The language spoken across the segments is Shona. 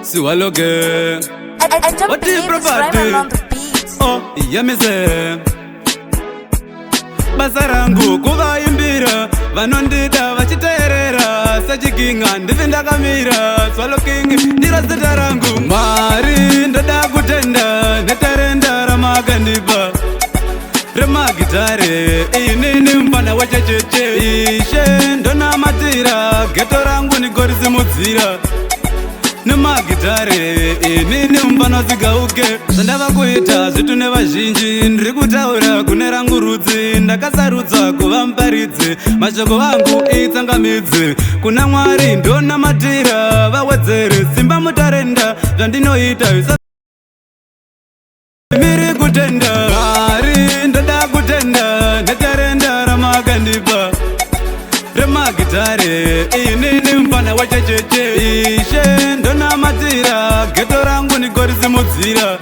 Siwaloge What do you on the beat? Oh, yamize Basarangu kuvaimbira vanondida vachiteerera sachikinga ndivi ndakamira Swallow King ndiro zita rangu Mwari ndoda kutenda netarenda ramakandipa remagitare inini mfana wachecheche ishe ndonamatira geto rangu nigorisimudzira nemagitare inini mfana zigauke zvandava kuita zvitu nevazhinji ndiri kutaura kune rangu rudzi ndakasarudza kuva muparidzi mashoko vangu itsangamidzi kuna Mwari ndonamatira vawedzere simba mutarenda zvandinoita miri kutenda Mwari ndoda kutenda netarenda ramakandipa remagitare inini mfana wachecheche ishe ndonamatira geto rangu nigorisimudzira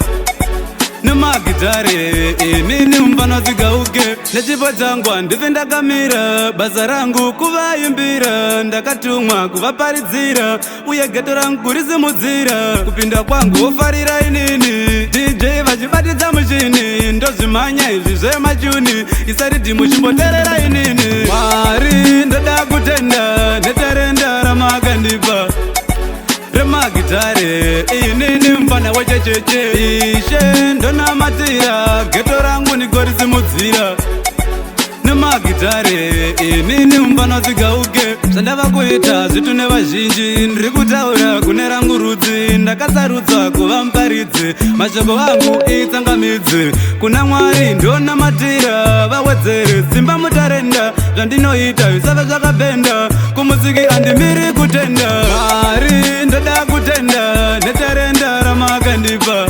nemagitare inini mfana zigauke nechipo changu handivi ndakamira basa rangu kuvaimbira ndakatumwa kuvaparidzira uye geto rangu kurisimudzira kupinda kwangu ofarira inini DJ vachibatidza muchini ndozvimhanya izvi zvemachuni isaridi muchimboterera inini Mwari ndoda kutenda netarenda ramakandipa remagitare inini mfana wachecheche ishe ndonamatira geto rangu nigorisimudzira nemagitare inini mfana zigauke zvandava kuita zvitu nevazhinji ndiri kutaura kune rangu rudzi ndakasarudza kuva muparidzi mashoko vangu itsangamidzi kuna Mwari ndonamatira vawedzere simba mutarenda zvandinoita zvisava zvakapenda kumuziki handimiri kutenda Mwari ndoda kutenda netarenda ramakandipa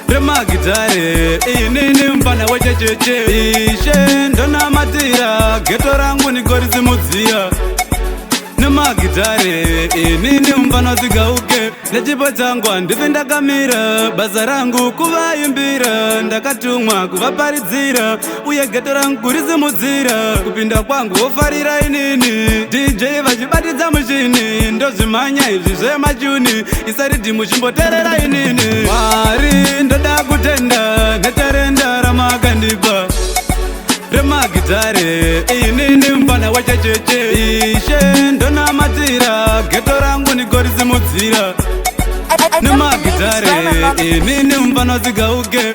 remagitare inini mfana wachecheche ishe ndonamatira geto rangu nigorisimudzira nemagitare inini mfana zigauke nechipo changu handivi ndakamira basa rangu kuvaimbira ndakatumwa kuvaparidzira uye geto rangu kurisimudzira kupinda kwangu ofarira inini DJ vachibatidza muchini ndozvimhanya izvi zvemachuni isaridi muchimboterera inini Mwari ndoda kutenda netarenda ramakandipa remagitare inini mfana wachecheche ishe ndonamatira geto rangu nigorisimudzira nemagitare inini mfana zigauke